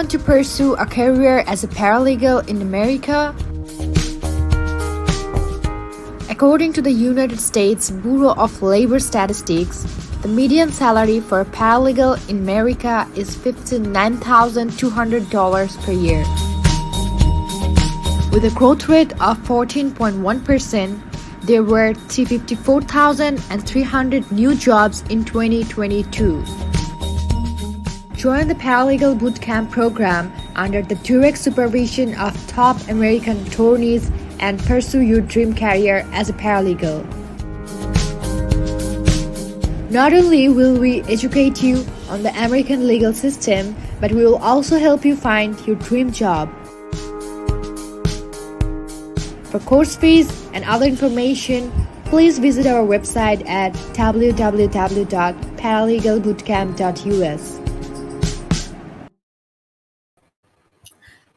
want to pursue a career as a paralegal in America? According to the United States Bureau of Labor Statistics, the median salary for a paralegal in America is $59,200 per year. With a growth rate of 14.1%, there were 354,300 new jobs in 2022. Join the Paralegal Bootcamp program under the direct supervision of top American attorneys and pursue your dream career as a paralegal. Not only will we educate you on the American legal system, but we will also help you find your dream job. For course fees and other information, please visit our website at www.paralegalbootcamp.us.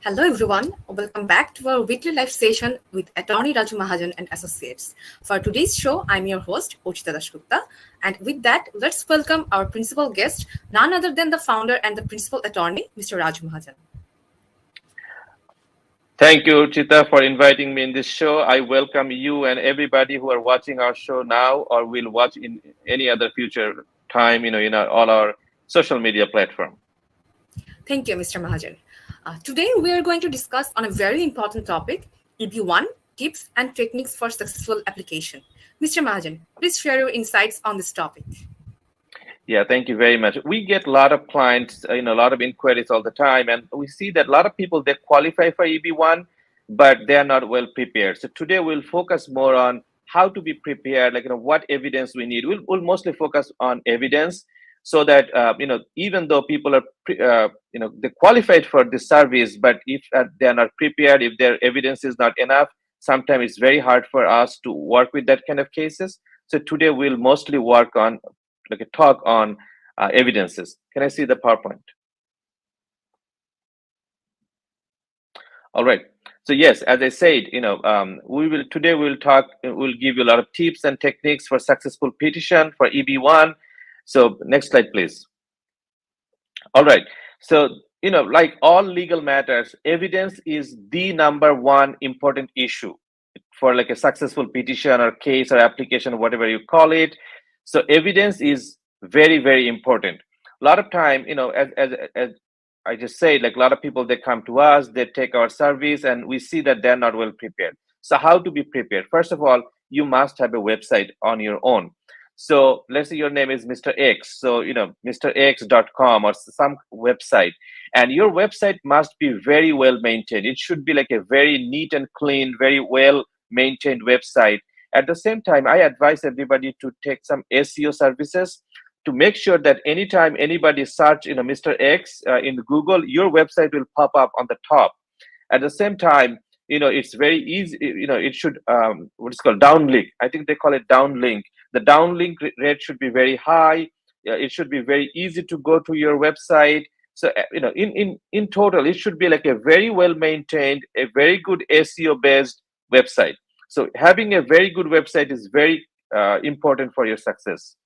Hello everyone, welcome back to our weekly live session with attorney Raju Mahajan and Associates. For today's show, I'm your host, 𝗦𝘂𝗧𝗏 𝗟𝗏, and with that, let's welcome our principal guest, none other than the founder and the principal attorney, Mr. Raju Mahajan. Thank you, Chita, for inviting me in this show. I welcome you and everybody who are watching our show now or will watch in any other future time, in all our social media platform. Thank you, Mr. Mahajan. Today, we are going to discuss on a very important topic, EB1, tips and techniques for successful application. Mr. Mahajan, please share your insights on this topic. Yeah, thank you very much. We get a lot of clients, a lot of inquiries all the time, and we see that a lot of people, they qualify for EB1, but they are not well prepared. So today we'll focus more on how to be prepared, what evidence we need. We'll mostly focus on evidence so that, even though people are, they qualified for this service, but if they are not prepared, if their evidence is not enough, sometimes it's very hard for us to work with that kind of cases. So today we'll mostly work on talk on evidences. Can I see the PowerPoint? All right. So yes, as I said, today we'll give you a lot of tips and techniques for successful petition for EB1. So next slide, please. All right. So, like all legal matters, evidence is the number one important issue for a successful petition or case or application, whatever you call it. So evidence is very, very important. A lot of time, as I just said, a lot of people, they come to us, they take our service, and we see that they're not well prepared. So how to be prepared? First of all, you must have a website on your own. So let's say your name is Mr. X. So, mrx.com or some website, and your website must be very well maintained. It should be a very neat and clean, very well maintained website. At the same time, I advise everybody to take some SEO services to make sure that anytime anybody search, Mr. X in Google, your website will pop up on the top. At the same time, it's very easy, it should, what is called downlink. I think they call it downlink. The downlink rate should be very high. It should be very easy to go to your website. So, in total, it should be a very well maintained, a very good SEO based website. So having a very good website is very important for your success.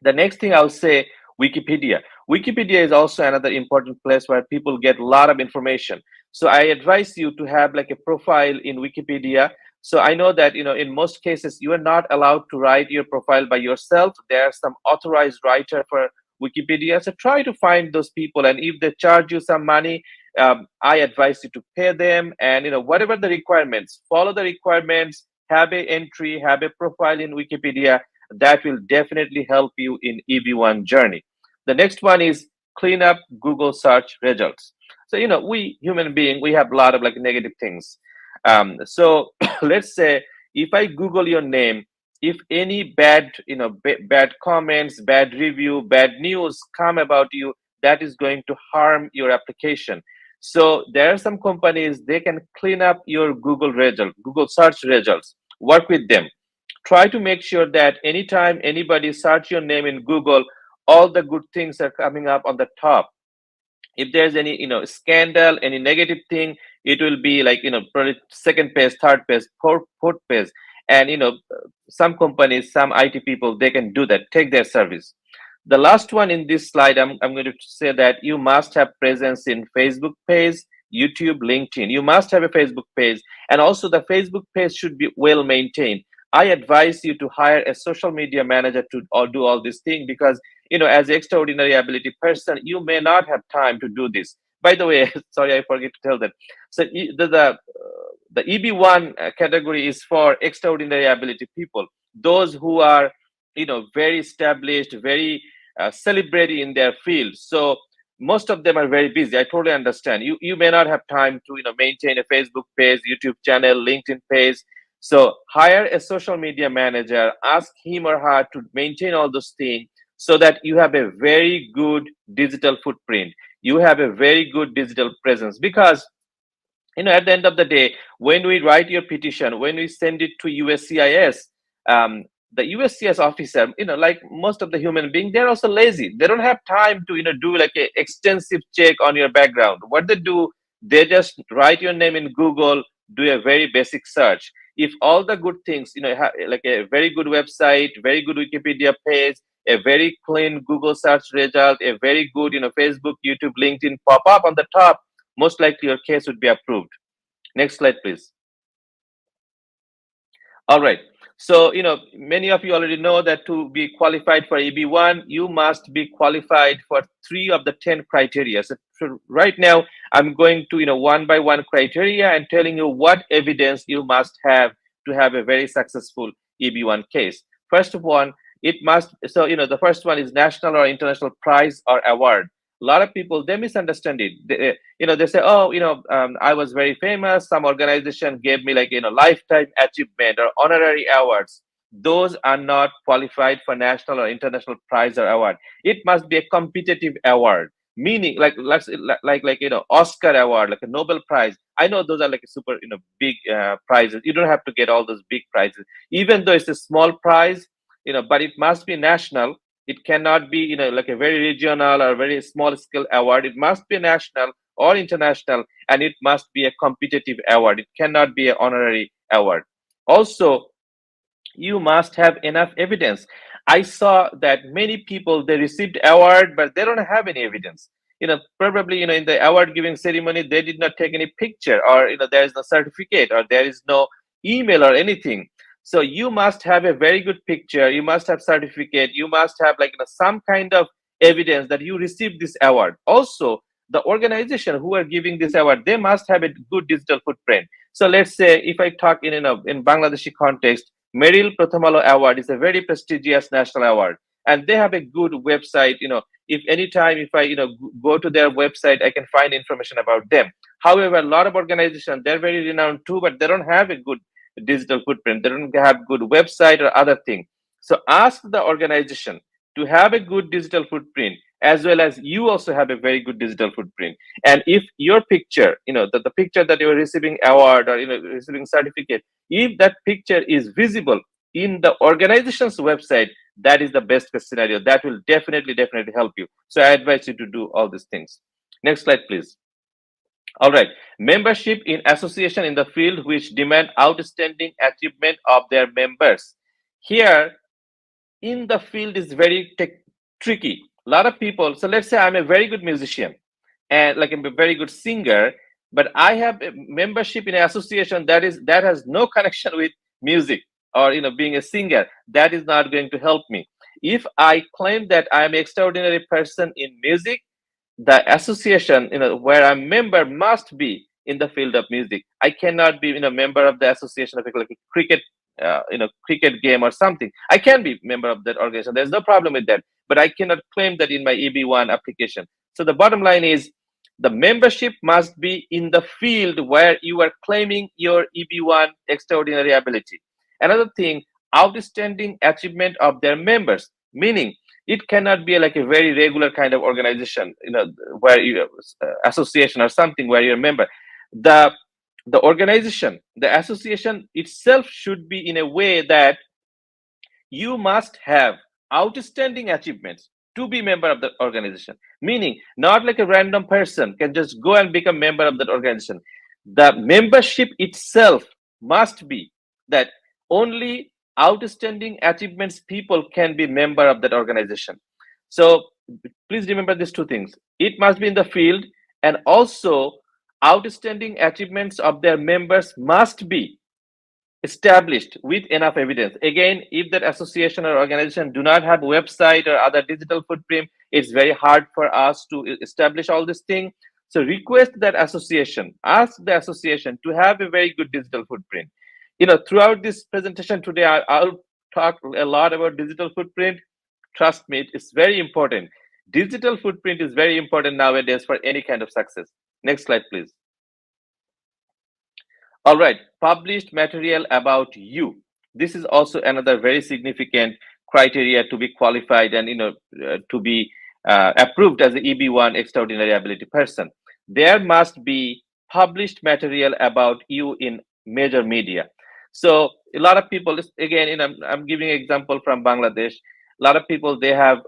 The next thing I'll say, Wikipedia. Wikipedia is also another important place where people get a lot of information. So I advise you to have a profile in Wikipedia. So I know that, in most cases, you are not allowed to write your profile by yourself. There are some authorized writer for Wikipedia. So try to find those people. And if they charge you some money, I advise you to pay them, and whatever the requirements, follow the requirements, have an entry, have a profile in Wikipedia. That will definitely help you in EB1 journey. The next one is clean up Google search results. So we human beings, we have a lot of negative things. So let's say if I Google your name, if any bad bad comments, bad review, bad news come about you, that is going to harm your application. So there are some companies, they can clean up your Google search results. Work with them. Try to make sure that anytime anybody search your name in Google, all the good things are coming up on the top. If there's any scandal, any negative thing, it will be probably second page, third page, fourth page. And some companies, some IT people, they can do that, take their service. The last one in this slide, I'm going to say that you must have presence in Facebook page, YouTube, LinkedIn. You must have a Facebook page, and also the Facebook page should be well maintained. I advise you to hire a social media manager to do all these things, because as an extraordinary ability person, you may not have time to do this. By the way, sorry, I forget to tell that. So the EB1 category is for extraordinary ability people, those who are very established, very celebrated in their field. So most of them are very busy. I totally understand. You may not have time to maintain a Facebook page, YouTube channel, LinkedIn page. So hire a social media manager, ask him or her to maintain all those things, so that you have a very good digital footprint. You have a very good digital presence, because at the end of the day, when we write your petition, when we send it to USCIS, the USCIS officer, like most of the human beings, they're also lazy. They don't have time to do like an extensive check on your background. What they do, they just write your name in Google, do a very basic search. If all the good things, like a very good website, very good Wikipedia page, a very clean Google search result, a very good Facebook, YouTube, LinkedIn pop up on the top, most likely your case would be approved. Next slide, please. All right. So, many of you already know that to be qualified for EB1, you must be qualified for 3 of the 10 criteria. So right now, I'm going to, one by one criteria and telling you what evidence you must have to have a very successful EB1 case. First of all, it must, so, the first one is national or international prize or award. A lot of people, they misunderstand it. They say, oh, I was very famous. Some organization gave me like, lifetime achievement or honorary awards. Those are not qualified for national or international prize or award. It must be a competitive award, meaning like Oscar award, like a Nobel Prize. I know those are like super, big prizes. You don't have to get all those big prizes, even though it's a small prize, but it must be national. It cannot be, like a very regional or very small scale award. It must be national or international, and it must be a competitive award. It cannot be an honorary award. Also, you must have enough evidence. I saw that many people, they received award, but they don't have any evidence. Probably, in the award giving ceremony, they did not take any picture, or, there is no certificate, or there is no email or anything. So you must have a very good picture. You must have certificate. You must have like some kind of evidence that you received this award. Also, the organization who are giving this award, they must have a good digital footprint. So let's say if I talk in Bangladeshi context, 𝗦𝘂𝗍𝗆 Award is a very prestigious national award, and they have a good website. If anytime if I go to their website, I can find information about them. However, a lot of organizations, they're very renowned too, but they don't have a good digital footprint. They don't have good website or other thing. So ask the organization to have a good digital footprint, as well as you also have a very good digital footprint. And if your picture, the picture that you're receiving award or receiving certificate, if that picture is visible in the organization's website, that is the best case scenario. That will definitely help you. So I advise you to do all these things. Next slide, please. All right, membership in association in the field which demand outstanding achievement of their members. Here, in the field is very tricky. A lot of people, so let's say I'm a very good musician and like I'm a very good singer, but I have a membership in an association that has no connection with music or being a singer. That is not going to help me. If I claim that I am an extraordinary person in music, the association where I'm member must be in the field of music. I cannot be a member of the association of like a cricket cricket game or something. I can be member of that organization. There's no problem with that, but I cannot claim that in my EB1 application. So the bottom line is the membership must be in the field where you are claiming your EB1 extraordinary ability. Another thing, outstanding achievement of their members, meaning it cannot be like a very regular kind of organization, where you association or something where you're a member. The organization, the association itself should be in a way that you must have outstanding achievements to be member of the organization, meaning not like a random person can just go and become member of that organization. The membership itself must be that only outstanding achievements people can be member of that organization. So please remember these two things. It must be in the field, and also outstanding achievements of their members must be established with enough evidence. Again, if that association or organization do not have website or other digital footprint, it's very hard for us to establish all this thing. So request that association, ask the association to have a very good digital footprint. Throughout this presentation today, I'll talk a lot about digital footprint. Trust me, it's very important. Digital footprint is very important nowadays for any kind of success. Next slide, please. All right, published material about you. This is also another very significant criteria to be qualified and to be approved as an EB1 extraordinary ability person. There must be published material about you in major media. So a lot of people, again, I'm giving an example from Bangladesh. A lot of people, they have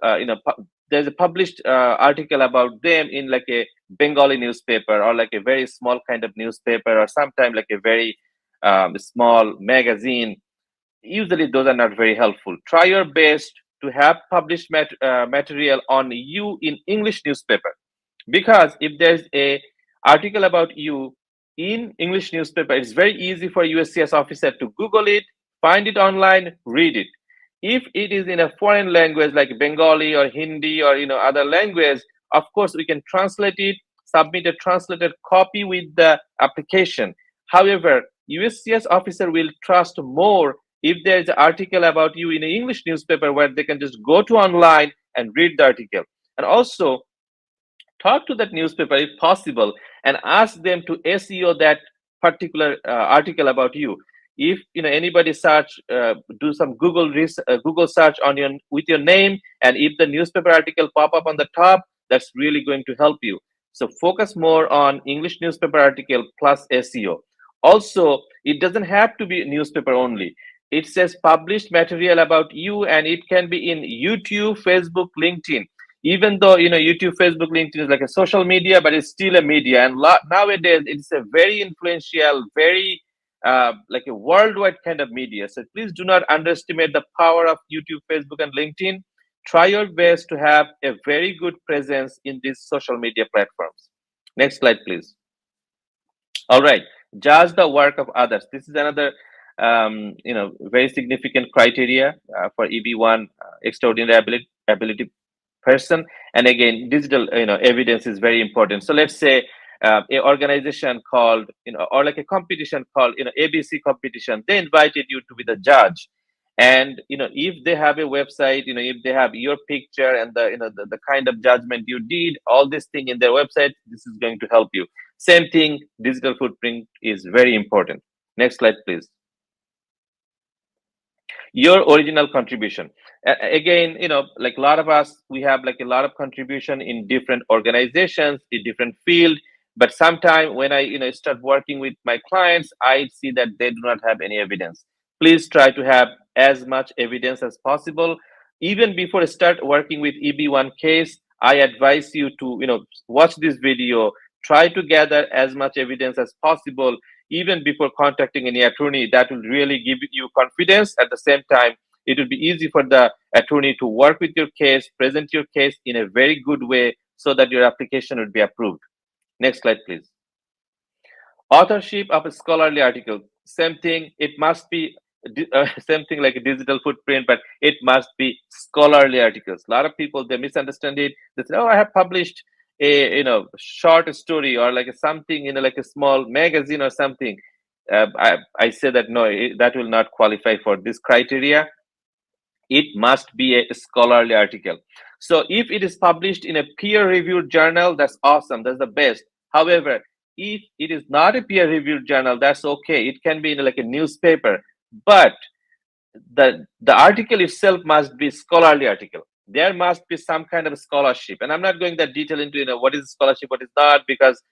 there's a published article about them in like a Bengali newspaper or like a very small kind of newspaper, or sometimes like a very small magazine. Usually those are not very helpful. Try your best to have published material on you in English newspaper, because if there's a article about you in English newspaper, it's very easy for USCIS officer to Google it, find it online, read it. If it is in a foreign language like Bengali or Hindi or other language, of course we can translate it, submit a translated copy with the application. However, USCIS officer will trust more if there is an article about you in an English newspaper where they can just go to online and read the article. And also talk to that newspaper if possible and ask them to SEO that particular article about you. If anybody search, do some Google search on with your name, and if the newspaper article pop up on the top, that's really going to help you. So focus more on English newspaper article plus SEO. Also, it doesn't have to be newspaper only. It says published material about you, and it can be in YouTube, Facebook, LinkedIn. Even though YouTube, Facebook, LinkedIn is like a social media, but it's still a media. And nowadays, it's a very influential, very like a worldwide kind of media. So please do not underestimate the power of YouTube, Facebook, and LinkedIn. Try your best to have a very good presence in these social media platforms. Next slide, please. All right, judge the work of others. This is another very significant criteria for EB1 extraordinary ability person. And again, digital evidence is very important. So let's say an organization called or like a competition called ABC competition, they invited you to be the judge. And if they have a website, if they have your picture and the kind of judgment you did, all this thing in their website, this is going to help you. Same thing, digital footprint is very important. Next slide, please. Your original contribution. Again, like a lot of us, we have like a lot of contribution in different organizations, in different field. But sometimes when I start working with my clients, I see that they do not have any evidence. Please try to have as much evidence as possible. Even before I start working with EB1 case, I advise you to watch this video, try to gather as much evidence as possible, even before contacting any attorney. That will really give you confidence. At the same time, it will be easy for the attorney to work with your case, present your case in a very good way so that your application would be approved. Next slide, please. Authorship of a scholarly article. Same thing, it must be same thing like a digital footprint, but it must be scholarly articles. A lot of people, they misunderstand it. They say, oh, I have published a short story or like something like a small magazine or something. I say that no, that will not qualify for this criteria. It must be a scholarly article. So if it is published in a peer-reviewed journal, that's awesome, that's the best. However, if it is not a peer-reviewed journal, that's okay. It can be in like a newspaper, but the article itself must be scholarly article. There must be some kind of scholarship, and I'm not going that detail into what is scholarship, what is not, because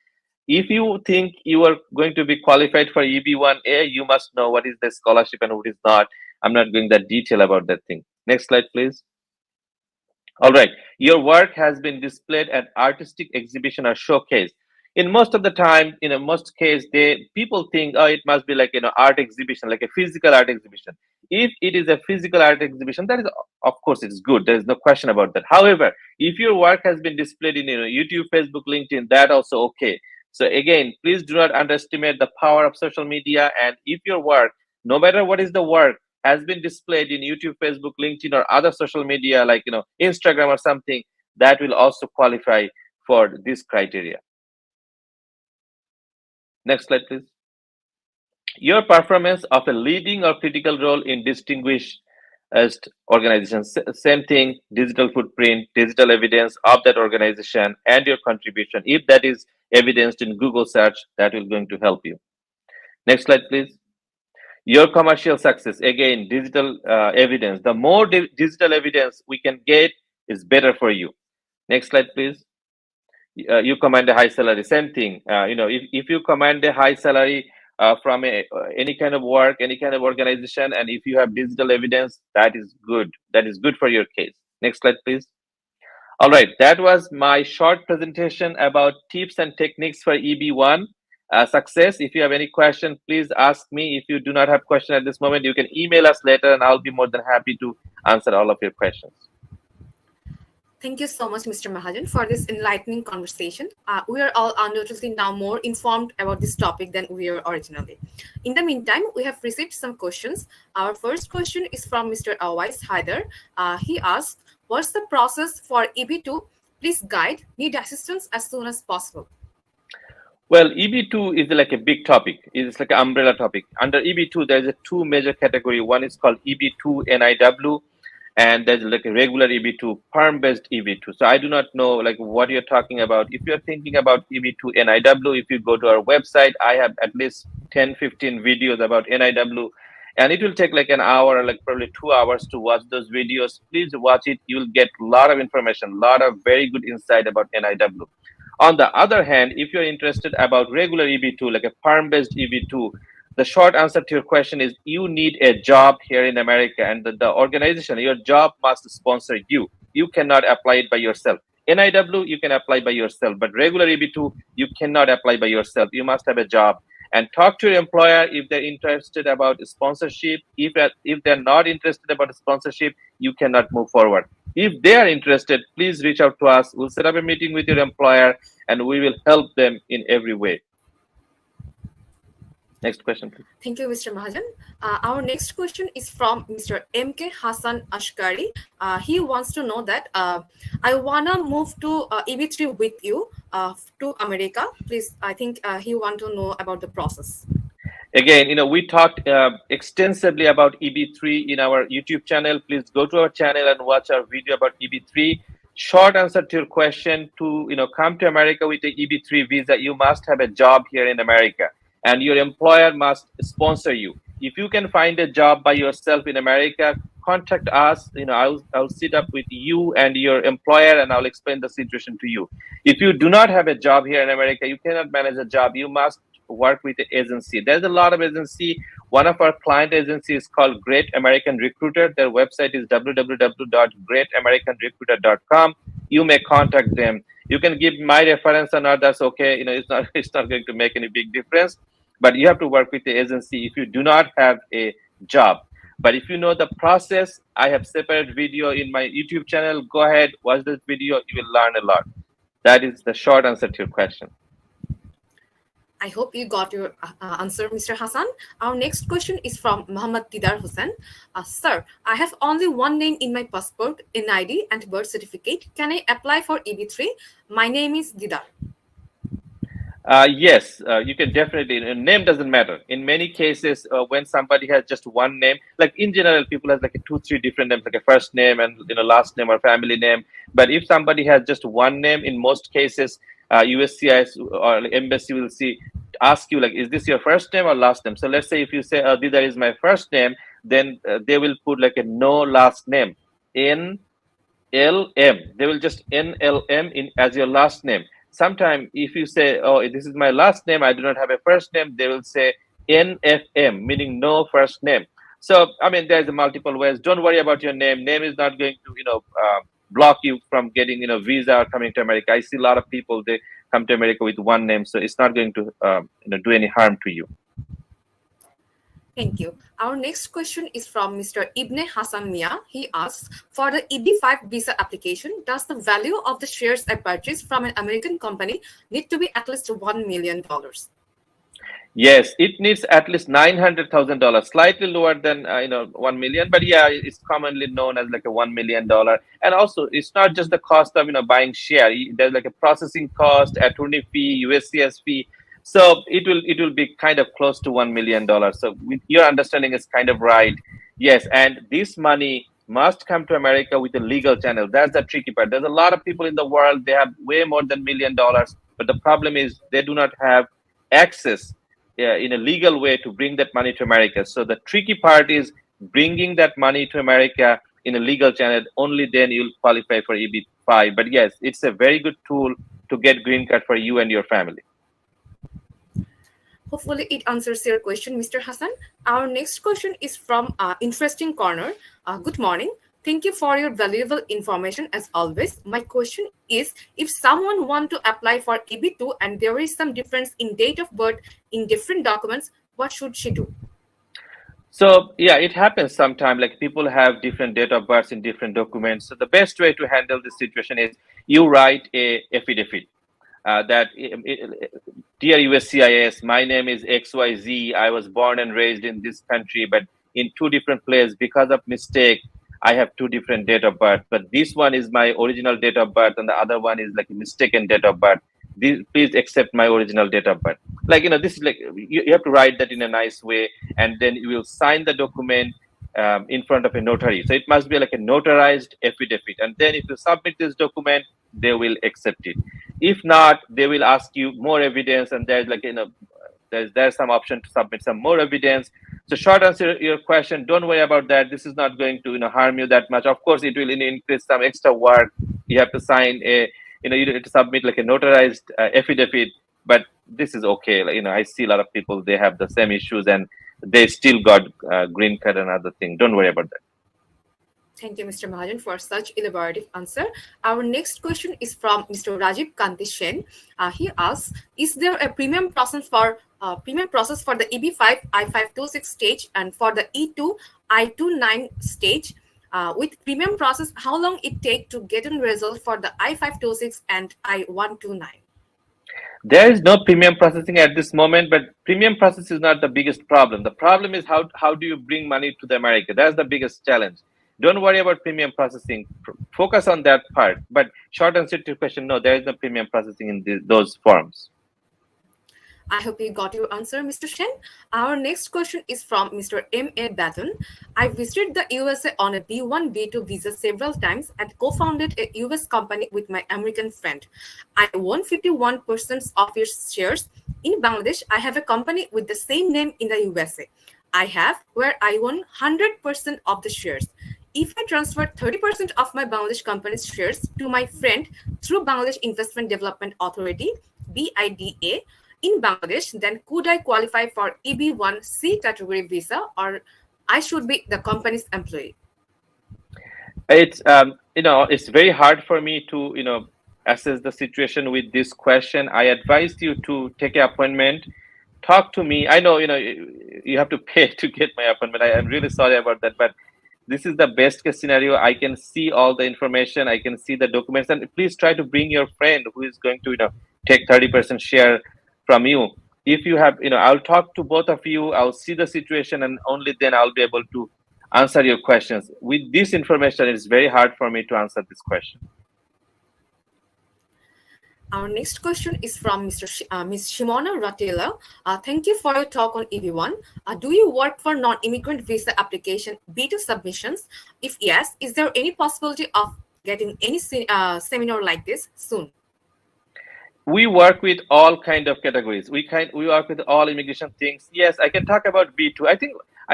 if you think you are going to be qualified for EB1A, you must know what is the scholarship and what is not. I'm not going that detail about that thing. Next slide, please. All right, your work has been displayed at artistic exhibition or showcase. In most of the time, most case, people think, oh, it must be like art exhibition, like a physical art exhibition. If it is a physical art exhibition, that is, of course, it's good. There is no question about that. However, if your work has been displayed in YouTube, Facebook, LinkedIn, that also okay. So again, please do not underestimate the power of social media. And if your work, no matter what is the work, has been displayed in YouTube, Facebook, LinkedIn, or other social media like Instagram or something, that will also qualify for this criteria. Next slide, please. Your performance of a leading or critical role in distinguished organizations. Same thing, digital footprint, digital evidence of that organization, and your contribution. If that is evidenced in Google search, that will going to help you. Next slide, please. Your commercial success, again, digital evidence. The more digital evidence we can get is better for you. Next slide, please. You command a high salary. Same thing. If you command a high salary from any kind of work, any kind of organization, and if you have digital evidence, that is good. That is good for your case. Next slide, please. All right, that was my short presentation about tips and techniques for EB1 success. If you have any question, please ask me. If you do not have question at this moment, you can email us later, and I'll be more than happy to answer all of your questions. Thank you so much, Mr. Mahajan, for this enlightening conversation. We are all undoubtedly now more informed about this topic than we were originally. In the meantime, we have received some questions. Our first question is from Mr. 𝗬𝗧𝗍𝗫. He asked, what's the process for EB2? Please guide. Need assistance as soon as possible. Well, EB2 is like a big topic. It's like an umbrella topic. Under EB2, there's a two major category. One is called EB2 NIW, and there's like a regular EB2, perm-based EB2. So I do not know like what you're talking about. If you're thinking about EB2 NIW, if you go to our website, I have at least 10-15 videos about NIW, and it will take like an hour or like probably 2 hours to watch those videos. Please watch it. You'll get a lot of information, a lot of very good insight about NIW. On the other hand, if you're interested about regular EB2, like a perm-based EB2, the short answer to your question is you need a job here in America, and the organization, your job must sponsor you. You cannot apply it by yourself. NIW, you can apply by yourself, but regular EB2, you cannot apply by yourself. You must have a job. And talk to your employer if they're interested about sponsorship. If they're not interested about sponsorship, you cannot move forward. If they are interested, please reach out to us. We'll set up a meeting with your employer, and we will help them in every way. Next question, please. Thank you, Mr. Mahajan. Our next question is from Mr. 𝗦𝘂𝗍𝗆𝗆𝗍𝗫. He wants to know that I wanna move to EB3 with you to America. Please, I think he want to know about the process. Again, we talked extensively about EB3 in our YouTube channel. Please go to our channel and watch our video about EB3. Short answer to your question: to come to America with the EB3 visa, you must have a job here in America, and your employer must sponsor you. If you can find a job by yourself in America, contact us. I'll sit up with you and your employer, and I'll explain the situation to you. If you do not have a job here in America, you cannot manage a job. You must work with the agency. There's a lot of agency. One of our client agencies is called Great American Recruiter. Their website is www.greatamericanrecruiter.com. You may contact them. You can give my reference or not. That's okay. It's not going to make any big difference. But you have to work with the agency if you do not have a job. But if you know the process, I have separate video in my YouTube channel. Go ahead, watch this video. You will learn a lot. That is the short answer to your question. I hope you got your answer, Mr. Hassan. Our next question is from Muhammad Didar Hussain. Sir, I have only one name in my passport, NID, and birth certificate. Can I apply for EB3? My name is Didar. Yes, you can definitely. Name doesn't matter. In many cases, when somebody has just one name, like in general, people have like 2-3 different names, like a first name and last name or family name. But if somebody has just one name, in most cases, USCIS or embassy will ask you like, is this your first name or last name? So let's say if you say Didar is my first name, then they will put like a no last name, NLM. They will just NLM in as your last name. Sometimes if you say, oh, this is my last name, I do not have a first name, they will say NFM, meaning no first name. So I mean, there's multiple ways. Don't worry about your name. Name is not going to block you from getting visa or coming to America. I see a lot of people, they come to America with one name, so it's not going to do any harm to you. Thank you. Our next question is from Mr. 𝗦𝘂𝗍𝗆 𝗟𝗏. He asks, for the EB5 visa application, does the value of the shares I purchased from an American company need to be at least $1 million? Yes, it needs at least $900,000, slightly lower than 1 million, but yeah, it's commonly known as like a $1 million. And also, it's not just the cost of buying share. There's like a processing cost, attorney fee, USCS fee. So it will be kind of close to $1 million. So your understanding is kind of right. Yes, and this money must come to America with a legal channel. That's the tricky part. There's a lot of people in the world, they have way more than $1 million, but the problem is they do not have access in a legal way to bring that money to America. So the tricky part is bringing that money to America in a legal channel. Only then you'll qualify for EB5. But yes, it's a very good tool to get green card for you and your family. Hopefully it answers your question, Mr. Hassan. Our next question is from Interesting Corner. Good morning. Thank you for your valuable information as always. My question is, if someone wants to apply for EB2 and there is some difference in date of birth in different documents, what should she do? So yeah, it happens sometimes, like people have different date of births in different documents. So the best way to handle this situation is you write a affidavit that, dear USCIS, my name is XYZ. I was born and raised in this country, but in 2 different places because of mistake. I have 2 different date of birth, but this one is my original date of birth and the other one is like a mistaken date of birth. Please accept my original date of birth. Like, this is like, you have to write that in a nice way, and then you will sign the document in front of a notary. So it must be like a notarized affidavit. And then if you submit this document, they will accept it. If not, they will ask you more evidence, and there's like, there's some option to submit some more evidence. So short answer to your question, don't worry about that. This is not going to harm you that much. Of course, it will increase some extra work. You have to sign you have to submit like a notarized affidavit, but this is okay. Like, I see a lot of people, they have the same issues and they still got green card and other thing. Don't worry about that. Thank you, Mr. Mahajan, for such elaborative answer. Our next question is from Mr. Rajiv Kanti Sen. He asks, is there a premium process for the EB5 I-526 stage and for the E2 I-29 stage? With premium process, how long it take to get a result for the I-526 and I-129? There is no premium processing at this moment, but premium process is not the biggest problem. The problem is how do you bring money to the America? That's the biggest challenge. Don't worry about premium processing. Focus on that part. But short answer to your question, no, there is no premium processing in those forms. I hope you got your answer, Mr. Sen. Our next question is from Mr. M.A. Batten. I visited the USA on a B1, B2 visa several times and co-founded a US company with my American friend. I own 51% of its shares. In Bangladesh, I have a company with the same name in the USA. I have where I own 100% of the shares. If I transfer 30% of my Bangladesh company's shares to my friend through Bangladesh Investment Development Authority, BIDA, in Bangladesh, then could I qualify for EB1C category visa, or I should be the company's employee? It's it's very hard for me to assess the situation with this question. I advise you to take an appointment, talk to me. I know you have to pay to get my appointment. I am really sorry about that, but this is the best case scenario. I can see all the information. I can see the documents, and please try to bring your friend who is going to take 30% share from you. If you have, I'll talk to both of you. I'll see the situation, and only then I'll be able to answer your questions. With this information, it's very hard for me to answer this question. Our next question is from Ms. Shimona Ratela. Thank you for your talk on EB1. Do you work for non-immigrant visa application B2 submissions? If yes, is there any possibility of getting any seminar like this soon? We work with all kind of categories. We work with all immigration things. Yes, I can talk about B2. I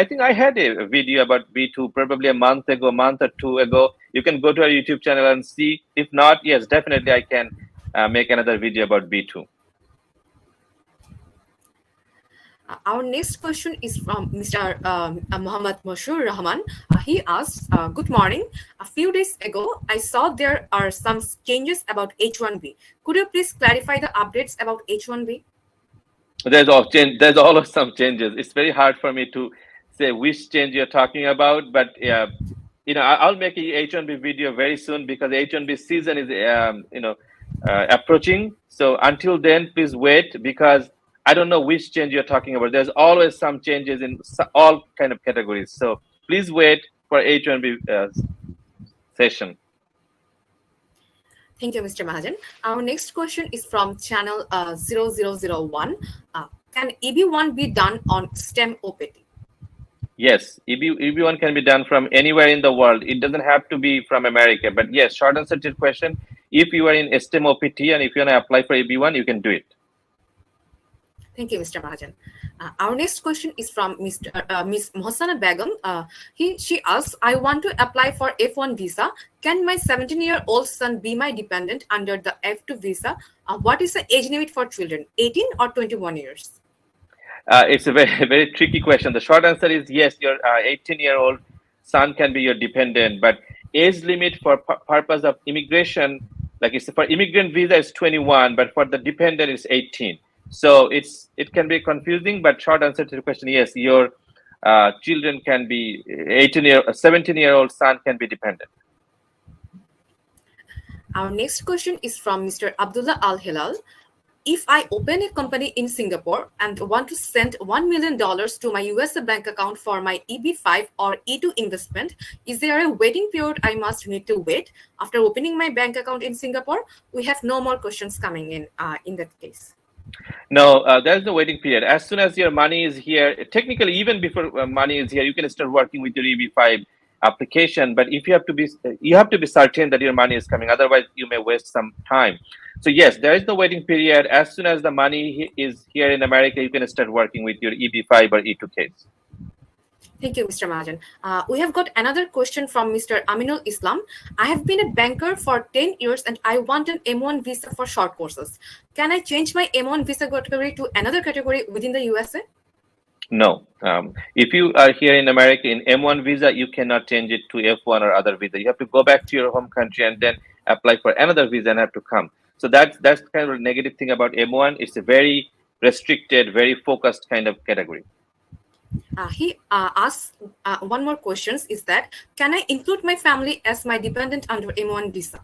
think I had a video about B2 probably a month or 2 ago. You can go to our YouTube channel and see. If not, yes, definitely I can make another video about B2. Our next question is from Mr. Muhammad Mashur Rahman. He asks, good morning. A few days ago, I saw there are some changes about H1B. Could you please clarify the updates about H1B? There's always some changes. It's very hard for me to say which change you're talking about, but I'll make a H-1B video very soon because H-1B season is approaching. So until then, please wait because I don't know which change you're talking about. There's always some changes in all kind of categories. So please wait for H-1B session. Thank you, Mr. Mahajan. Our next question is from channel 0001. Can EB1 be done on STEM OPT? Yes, EB1 can be done from anywhere in the world. It doesn't have to be from America. But yes, short answer to your question, if you are in STEM OPT and if you want to apply for EB1, you can do it. Thank you, Mr. Mahajan. Our next question is from Miss Mohsana Begum. She asks, I want to apply for F1 visa. Can my 17-year-old son be my dependent under the F2 visa? What is the age limit for children, 18 or 21 years? It's a very, very tricky question. The short answer is yes, your 18-year-old son can be your dependent, but age limit for purpose of immigration, like it's for immigrant visa is 21, but for the dependent is 18. So it can be confusing, but short answer to the question, yes, your children can be 17-year-old son can be dependent. Our next question is from Mr. Abdullah Al-Hilal. If I open a company in Singapore and want to send $1 million to my USA bank account for my EB5 or E2 investment, is there a waiting period I must need to wait after opening my bank account in Singapore? We have no more questions coming in that case. No, there's no waiting period. As soon as your money is here, technically even before money is here, you can start working with your EB5 application. But if you have to be certain that your money is coming, otherwise you may waste some time. So yes, there is no waiting period. As soon as the money is here in America, you can start working with your EB5 or E2 case. Thank you, Mr. Mahajan. We have got another question from Mr. Aminul Islam. I have been a banker for 10 years and I want an M1 visa for short courses. Can I change my M1 visa category to another category within the USA? No. If you are here in America in M1 visa, you cannot change it to F1 or other visa. You have to go back to your home country and then apply for another visa and have to come. So that's kind of a negative thing about M1. It's a very restricted, very focused kind of category. He asks one more question is that, can I include my family as my dependent under M1 visa?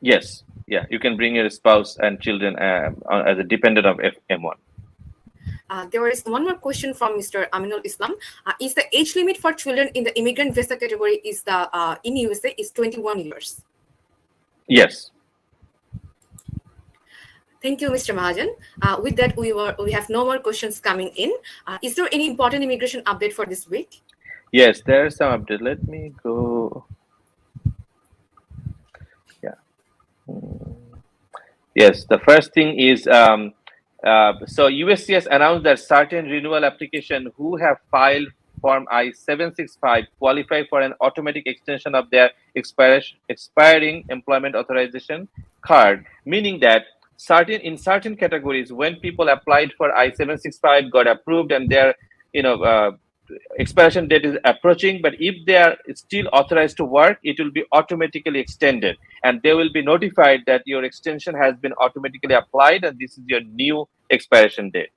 Yes. Yeah, you can bring your spouse and children as a dependent of M1. There is one more question from Mr. Aminul Islam. Is the age limit for children in the immigrant visa category in USA is 21 years? Yes. Thank you, Mr. Mahajan. With that, we have no more questions coming in. Is there any important immigration update for this week? Yes, there is some update. Let me go. Yeah. Yes, the first thing is so USCIS announced that certain renewal application who have filed Form I-765 qualify for an automatic extension of their expiring employment authorization card, meaning that in certain categories, when people applied for I-765 got approved and their expiration date is approaching, but if they are still authorized to work, it will be automatically extended and they will be notified that your extension has been automatically applied and this is your new expiration date.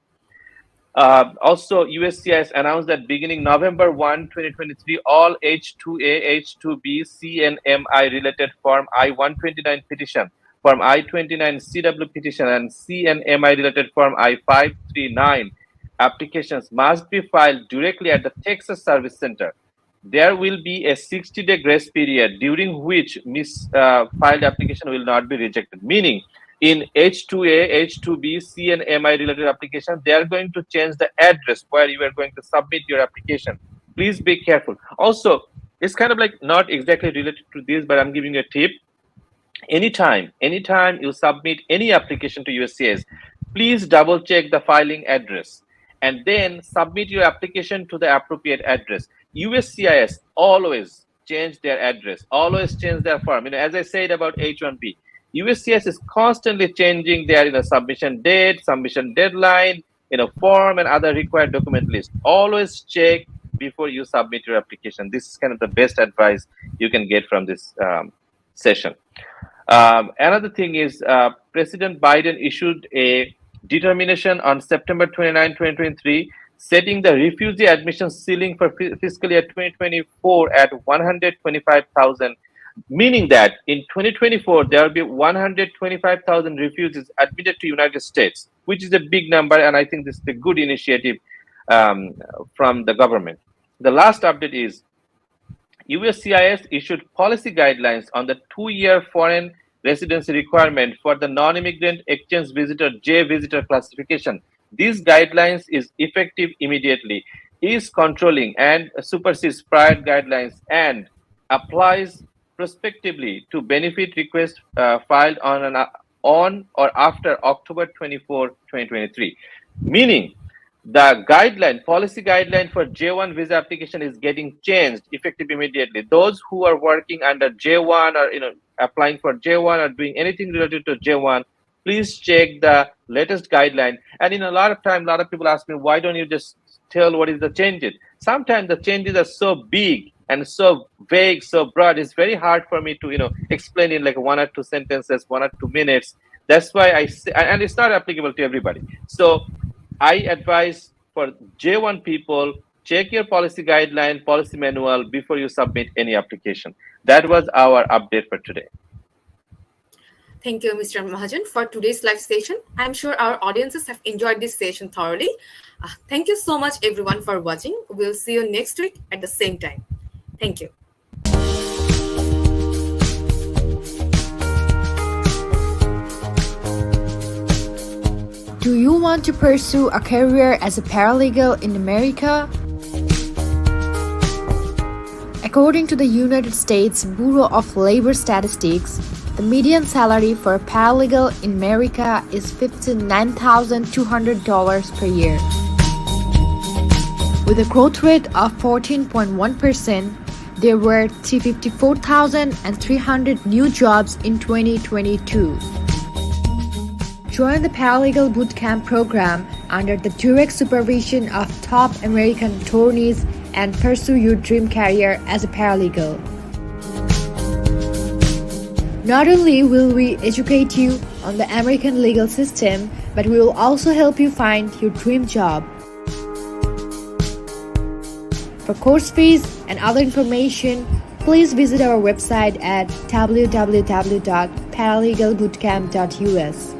Also, USCIS announced that beginning November 1, 2023, all H2A, H2B, CNMI related Form I-129 petition, Form I-29 CW petition, and CNMI related Form I-539 applications must be filed directly at the Texas Service Center. There will be a 60-day grace period during which misfiled application will not be rejected. Meaning, in H2A, H2B, CNMI related application, they are going to change the address where you are going to submit your application. Please be careful. Also, it's kind of like not exactly related to this, but I'm giving you a tip. Anytime you submit any application to USCIS, please double check the filing address and then submit your application to the appropriate address. USCIS always change their address, always change their form. As I said about H1B, USCIS is constantly changing their submission date, submission deadline, form and other required document list. Always check before you submit your application. This is kind of the best advice you can get from this session. Another thing is President Biden issued a determination on September 29, 2023, setting the refugee admission ceiling for fiscal year 2024 at 125,000, meaning that in 2024 there will be 125,000 refugees admitted to United States, which is a big number, and I think this is a good initiative from the government. The last update is USCIS issued policy guidelines on the 2-year foreign residency requirement for the non-immigrant exchange visitor J visitor classification. These guidelines is effective immediately, is controlling and supersedes prior guidelines, and applies prospectively to benefit requests filed on or after October 24, 2023. Meaning, the policy guideline for J1 visa application is getting changed effective immediately. Those who are working under J1 or applying for J1 or doing anything related to J1, please check the latest guideline. And in a lot of people ask me, why don't you just tell what is the changes? Sometimes the changes are so big and so vague, so broad, it's very hard for me to explain in like 1 or 2 sentences, 1 or 2 minutes. That's why I say, and it's not applicable to everybody. So I advise for J1 people, check your policy guideline, policy manual before you submit any application. That was our update for today. Thank you, Mr. Mahajan, for today's live session. I'm sure our audiences have enjoyed this session thoroughly. Thank you so much, everyone, for watching. We'll see you next week at the same time. Thank you. Do you want to pursue a career as a paralegal in America? According to the United States Bureau of Labor Statistics, the median salary for a paralegal in America is $59,200 per year. With a growth rate of 14.1%, there were 354,300 new jobs in 2022. Join the Paralegal Bootcamp program under the direct supervision of top American attorneys and pursue your dream career as a paralegal. Not only will we educate you on the American legal system, but we will also help you find your dream job. For course fees and other information, please visit our website at www.paralegalbootcamp.us.